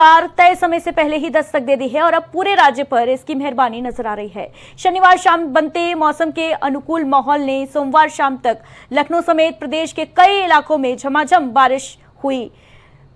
तय समय से पहले ही दस्तक दे दी है और अब पूरे राज्य पर इसकी मेहरबानी नजर आ रही है। शनिवार शाम बनते मौसम के अनुकूल माहौल ने सोमवार शाम तक लखनऊ समेत प्रदेश के कई इलाकों में झमाझम बारिश हुई।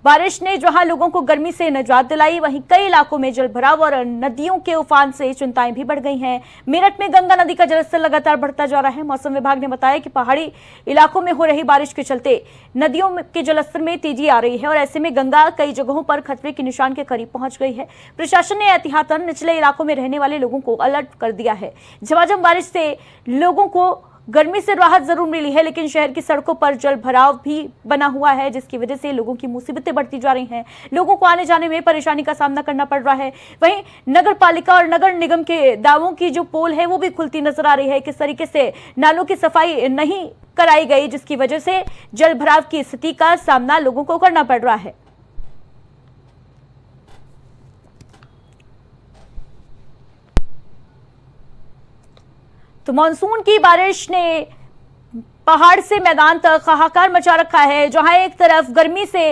बारिश ने जहां लोगों को गर्मी से निजात दिलाई, वहीं कई इलाकों में जलभराव और नदियों के उफान से चिंताएं भी बढ़ गई हैं। मेरठ में गंगा नदी का जलस्तर लगातार बढ़ता जा रहा है। मौसम विभाग ने बताया कि पहाड़ी इलाकों में हो रही बारिश के चलते नदियों के जलस्तर में तेजी आ रही है और ऐसे में गंगा कई जगहों पर खतरे के निशान के करीब पहुंच गई है। प्रशासन ने एहतियातन निचले इलाकों में रहने वाले लोगों को अलर्ट कर दिया है। झमाझम बारिश से लोगों को गर्मी से राहत जरूर मिली है, लेकिन शहर की सड़कों पर जल भराव भी बना हुआ है, जिसकी वजह से लोगों की मुसीबतें बढ़ती जा रही हैं। लोगों को आने जाने में परेशानी का सामना करना पड़ रहा है। वहीं नगर पालिका और नगर निगम के दावों की जो पोल है वो भी खुलती नजर आ रही है। किस तरीके से नालों की सफाई नहीं कराई गई, जिसकी वजह से जल भराव की स्थिति का सामना लोगों को करना पड़ रहा है। तो मानसून की बारिश ने पहाड़ से मैदान तक हाहाकार मचा रखा है। जहां एक तरफ गर्मी से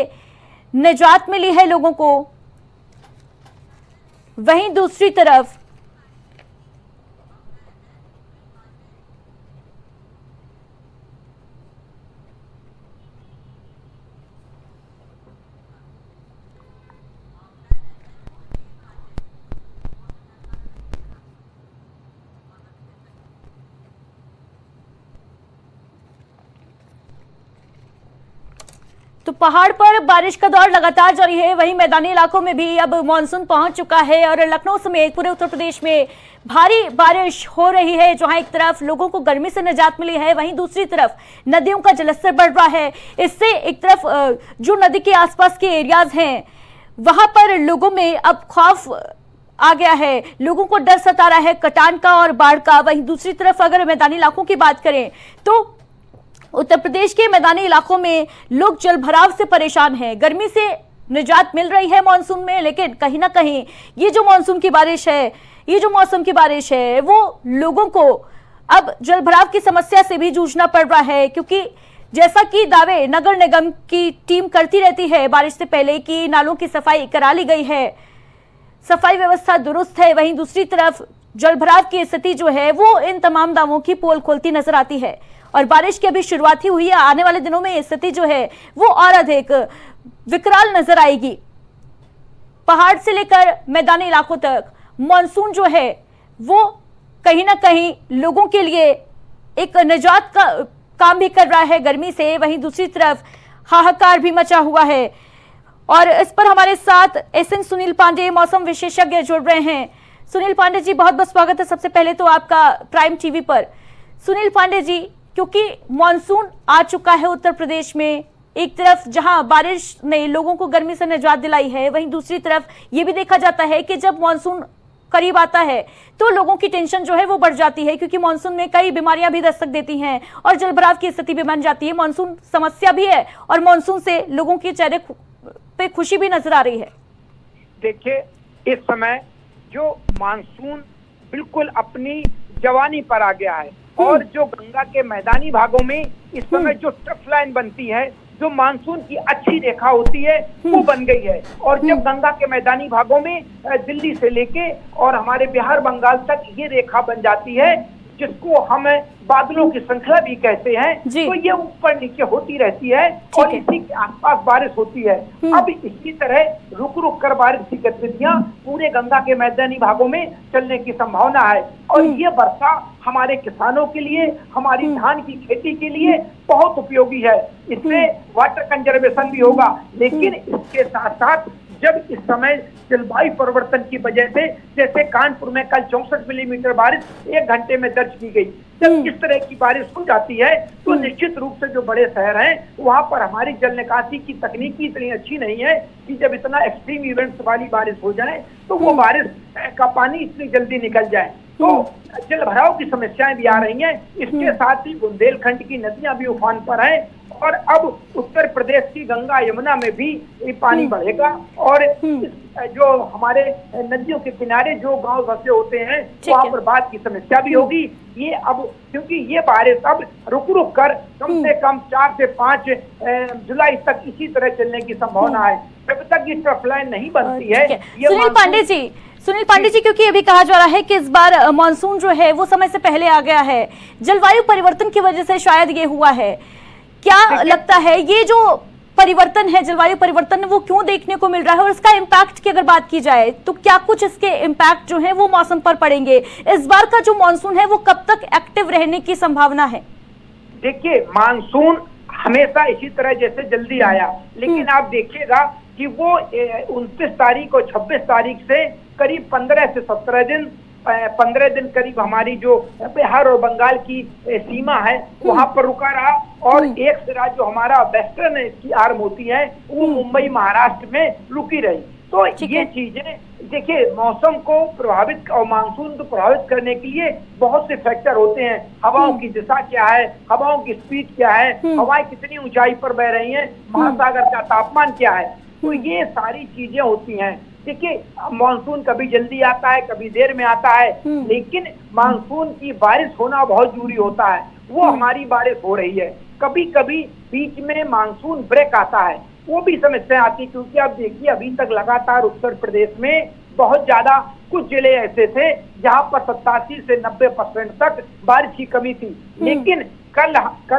निजात मिली है लोगों को, वहीं दूसरी तरफ तो पहाड़ पर बारिश का दौर लगातार जारी है। वहीं मैदानी इलाकों में भी अब मानसून पहुंच चुका है और लखनऊ समेत पूरे उत्तर प्रदेश में भारी बारिश हो रही है। जहां एक तरफ लोगों को गर्मी से निजात मिली है, वहीं दूसरी तरफ नदियों का जलस्तर बढ़ रहा है। इससे एक तरफ जो नदी के आसपास के एरियाज हैं वहां पर लोगों में अब खौफ आ गया है, लोगों को डर सता रहा है कटान का और बाढ़ का। वहीं दूसरी तरफ अगर मैदानी इलाकों की बात करें तो उत्तर प्रदेश के मैदानी इलाकों में लोग जल भराव से परेशान हैं। गर्मी से निजात मिल रही है मानसून में, लेकिन कहीं ना कहीं ये जो मानसून की बारिश है, ये जो मौसम की बारिश है, वो लोगों को अब जल भराव की समस्या से भी जूझना पड़ रहा है। क्योंकि जैसा कि दावे नगर निगम की टीम करती रहती है बारिश से पहले कि नालों की सफाई करा ली गई है, सफाई व्यवस्था दुरुस्त है, वहीं दूसरी तरफ जल भराव की स्थिति जो है वो इन तमाम दावों की पोल खोलती नजर आती है। और बारिश की अभी शुरुआत ही हुई है, आने वाले दिनों में स्थिति जो है वो और अधिक विकराल नजर आएगी। पहाड़ से लेकर मैदानी इलाकों तक मानसून जो है वो कहीं ना कहीं लोगों के लिए एक निजात का काम भी कर रहा है गर्मी से। वहीं दूसरी तरफ हाहाकार भी मचा हुआ है और इस पर हमारे साथ एसएन सुनील पांडे मौसम विशेषज्ञ जुड़ रहे हैं। सुनील पांडे जी, बहुत बहुत स्वागत है सबसे पहले तो आपका प्राइम टीवी पर। सुनील पांडे जी, क्योंकि मानसून आ चुका है उत्तर प्रदेश में, एक तरफ जहां बारिश ने लोगों को गर्मी से निजात दिलाई है, वहीं दूसरी तरफ ये भी देखा जाता है कि जब मानसून करीब आता है तो लोगों की टेंशन जो है वो बढ़ जाती है, क्योंकि मानसून में कई बीमारियां भी दस्तक देती हैं और जलभराव की स्थिति भी बन जाती है। मानसून समस्या भी है और मानसून से लोगों के चेहरे पे खुशी भी नजर आ रही है। देखिए, इस समय जो मानसून बिल्कुल अपनी जवानी पर आ गया है और जो गंगा के मैदानी भागों में इस समय जो टफ लाइन बनती है, जो मानसून की अच्छी रेखा होती है, वो बन गई है। और जब गंगा के मैदानी भागों में दिल्ली से लेके और हमारे बिहार बंगाल तक ये रेखा बन जाती है, जिसको हम बादलों की श्रृंखला भी कहते हैं, तो ये ऊपर नीचे होती रहती है और इसी के आसपास बारिश होती है। अब इसी तरह रुक रुक कर बारिश की गतिविधियां पूरे गंगा के मैदानी भागों में चलने की संभावना है और ये वर्षा हमारे किसानों के लिए, हमारी धान की खेती के लिए बहुत उपयोगी है। इससे वाटर कंजर्वेशन भी होगा, लेकिन इसके साथ साथ जब इस समय जलवायु परिवर्तन की वजह से, जैसे कानपुर में कल 64 मिलीमीटर बारिश 1 घंटे में दर्ज की गई, जब इस तरह की बारिश हो जाती है तो निश्चित रूप से जो बड़े शहर हैं वहां पर हमारी जल निकासी की तकनीकी इतनी अच्छी नहीं है कि जब इतना एक्सट्रीम इवेंट्स वाली बारिश हो जाए तो वो बारिश का पानी इतनी जल्दी निकल जाए। तो जल भराव की समस्याएं भी आ रही हैं। इसके साथ ही बुंदेलखंड की नदियां भी उफान पर हैं और अब उत्तर प्रदेश की गंगा यमुना में भी पानी बढ़ेगा और जो हमारे नदियों के किनारे जो गांव बसे होते हैं वहां पर बाढ़ की समस्या भी होगी। ये अब क्योंकि ये बारिश अब रुक रुक कर कम से कम 4 से 5 जुलाई तक इसी तरह चलने की संभावना है। जब तक ये ट्रफ लाइन नहीं बनती है, ठीक ये सुनील पांडे जी, क्योंकि अभी कहा जा रहा है कि इस बार मानसून जो है वो समय से पहले आ गया है, जलवायु परिवर्तन की वजह से शायद ये हुआ है। क्या लगता है ये जो परिवर्तन है, जलवायु परिवर्तन, वो क्यों देखने को मिल रहा है, और इसका इम्पैक्ट की अगर बात की जाए तो क्या कुछ इसके इम्पैक्ट जो है वो मौसम पर पड़ेंगे? इस बार का जो मानसून है वो कब तक एक्टिव रहने की संभावना है? देखिए, मानसून हमेशा इसी तरह जैसे जल्दी आया, लेकिन आप देखिएगा कि वो 29 तारीख और 26 तारीख से करीब 15 से 17 दिन 15 दिन करीब हमारी जो बिहार और बंगाल की सीमा है वहां पर रुका रहा, और एक सिरा जो हमारा वेस्टर्न इसकी आर्म होती है वो मुंबई महाराष्ट्र में रुकी रही। तो ये चीजें देखिए, मौसम को प्रभावित और मानसून को प्रभावित करने के लिए बहुत से फैक्टर होते हैं। हवाओं की दिशा क्या है, हवाओं की स्पीड क्या है, हवाएं कितनी ऊंचाई पर बह रही हैं, महासागर का तापमान क्या है, तो ये सारी चीजें होती हैं। देखिए, मानसून कभी जल्दी आता है, कभी देर में आता है, लेकिन मानसून की बारिश होना बहुत जरूरी होता है। वो हमारी बारिश हो रही है। कभी कभी बीच में मानसून ब्रेक आता है, वो भी समस्या आती है, क्योंकि आप देखिए अभी तक लगातार उत्तर प्रदेश में बहुत ज्यादा कुछ जिले ऐसे थे जहां पर 87 से 90% तक बारिश की कमी थी, लेकिन कल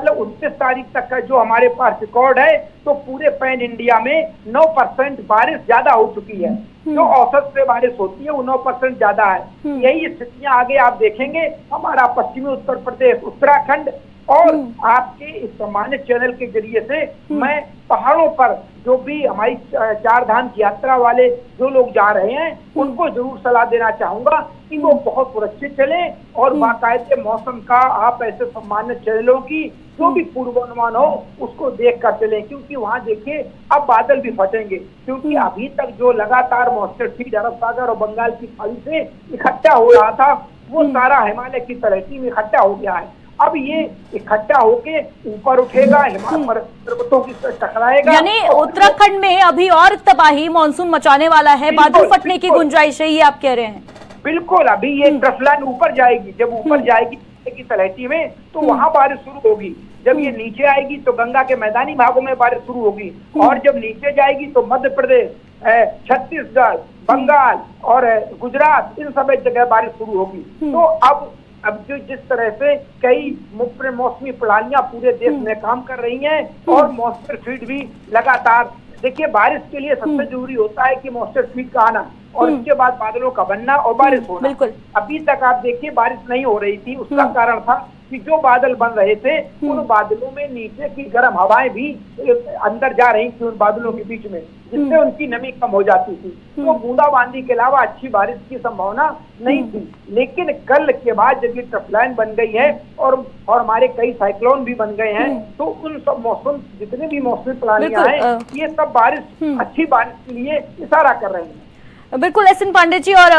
29 तारीख तक का जो हमारे पास रिकॉर्ड है तो पूरे पैन इंडिया में 9% बारिश ज्यादा हो चुकी है। जो औसत से बारिश होती है वो 9% ज्यादा है। यही स्थितियां आगे आप देखेंगे हमारा पश्चिमी उत्तर प्रदेश, उत्तराखंड, और आपके इस सम्मानित चैनल के जरिए से मैं पहाड़ों पर जो भी हमारी 4 धाम की यात्रा वाले जो लोग जा रहे हैं उनको जरूर सलाह देना चाहूंगा कि वो बहुत सुरक्षित चलें और बाकायदे मौसम का आप ऐसे सम्मानित चैनलों की जो भी पूर्वानुमान हो उसको देख कर चलें, क्योंकि वहाँ देखिए अब बादल भी फटेंगे, क्योंकि अभी तक जो लगातार मॉइस्चर फीड अरब सागर और बंगाल की खाड़ी से इकट्ठा हो रहा था वो सारा हिमालय की तलहटी में इकट्ठा हो गया है। अब ये इकट्ठा होके ऊपर उठेगा, हिमालय पर्वतों की टकराएगा, यानी उत्तराखंड में अभी और तबाही मानसून मचाने वाला है, बादल फटने की गुंजाइश है, ये आप कह रहे हैं? बिल्कुल, अभी ये ट्रफ लाइन ऊपर जाएगी, जब ऊपर जाएगी की तलहटी में तो वहां बारिश शुरू होगी। जब ये नीचे आएगी तो गंगा के मैदानी भागों में बारिश शुरू होगी, और जब नीचे जाएगी तो मध्य प्रदेश, छत्तीसगढ़, बंगाल और गुजरात, इन सब जगह बारिश शुरू होगी। तो अब जो जिस तरह से कई मौसमी प्रणालियां पूरे देश में काम कर रही हैं और मॉइस्चर फीड भी लगातार, देखिए बारिश के लिए सबसे जरूरी होता है कि मॉइस्चर फीड का आना और इसके बाद बादलों का बनना और बारिश होना। अभी तक आप देखिए बारिश नहीं हो रही थी, उसका कारण था कि जो बादल बन रहे थे उन बादलों में नीचे की गर्म हवाएं भी अंदर जा रही थी उन बादलों के बीच में, जिससे उनकी नमी कम हो जाती थी। तो बूंदाबांदी के अलावा अच्छी बारिश की संभावना नहीं थी, लेकिन कल के बाद जब ये ट्रफ लाइन बन गई है और हमारे कई साइक्लोन भी बन गए हैं, तो उन सब मौसम जितने भी मौसमी प्रणालियां हैं ये सब बारिश, अच्छी बारिश के लिए इशारा कर रहे हैं। बिल्कुल एसएन पांडे जी, और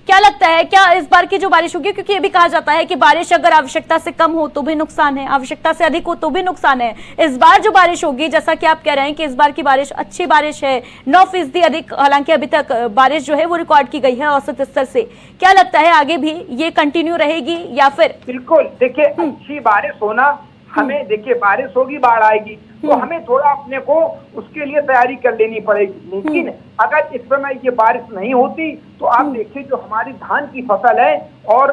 क्या लगता है क्या इस बार की जो बारिश होगी, क्योंकि ये भी कहा जाता है कि बारिश अगर आवश्यकता से कम हो तो भी नुकसान है, आवश्यकता से अधिक हो तो भी नुकसान है। इस बार जो बारिश होगी, जैसा कि आप कह रहे हैं कि इस बार की बारिश अच्छी बारिश है, 9% अधिक, हालांकि अभी तक बारिश जो है वो रिकॉर्ड की गई है औसत स्तर से, क्या लगता है आगे भी ये कंटिन्यू रहेगी या फिर? बिल्कुल, देखिए अच्छी बारिश होना, हमें देखिए बारिश होगी, बाढ़ आएगी, तो हमें थोड़ा अपने को उसके लिए तैयारी कर लेनी पड़ेगी। लेकिन अगर इस समय ये बारिश नहीं होती तो आप देखिए जो हमारी धान की फसल है और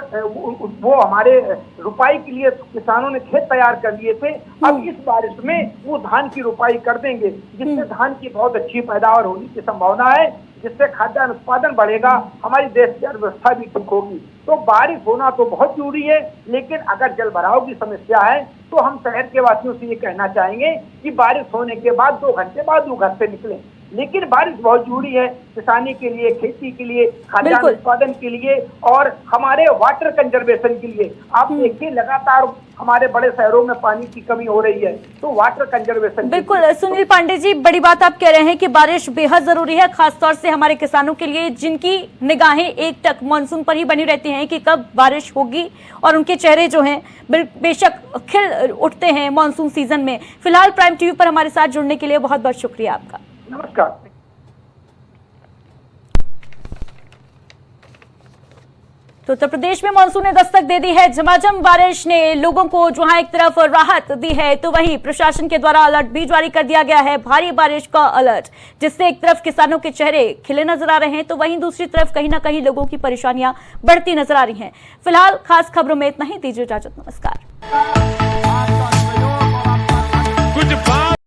वो हमारे रुपाई के लिए किसानों ने खेत तैयार कर लिए थे, अब इस बारिश में वो धान की रुपाई कर देंगे, जिससे धान की बहुत अच्छी पैदावार होने की संभावना है, जिससे खाद्यान्न उत्पादन बढ़ेगा, हमारी देश की अर्थव्यवस्था भी ठीक होगी। तो बारिश होना तो बहुत जरूरी है, लेकिन अगर जल भराव की समस्या है तो हम शहर के वासियों से ये कहना चाहेंगे कि बारिश होने के बाद 2 घंटे बाद वो घर से निकलें। लेकिन बारिश बहुत जरूरी है किसानी के लिए, खेती के लिए, खाद्यान्न उत्पादन के लिए और हमारे वाटर कंजर्वेशन के लिए। आप देखिए लगातार हमारे बड़े शहरों में पानी की कमी हो रही है, तो वाटर कंजर्वेशन। बिल्कुल सुनील पांडे जी, बड़ी बात आप कह रहे हैं कि बारिश बेहद जरूरी है, खासतौर से हमारे किसानों के लिए जिनकी निगाहें एकटक मानसून पर ही बनी रहती हैं कि कब बारिश होगी, और उनके चेहरे जो हैं बेशक खिल उठते हैं मानसून सीजन में। फिलहाल प्राइम टीवी पर हमारे साथ जुड़ने के लिए बहुत बहुत शुक्रिया आपका। नमस्कार। तो उत्तर प्रदेश में मानसून ने दस्तक दे दी है। झमाझम बारिश ने लोगों को जहां एक तरफ राहत दी है, तो वहीं प्रशासन के द्वारा अलर्ट भी जारी कर दिया गया है, भारी बारिश का अलर्ट, जिससे एक तरफ किसानों के चेहरे खिले नजर आ रहे हैं, तो वहीं दूसरी तरफ कहीं ना कहीं लोगों की परेशानियां बढ़ती नजर आ रही हैं। फिलहाल खास खबरों में इतना ही। दीजिए इजाजत, नमस्कार।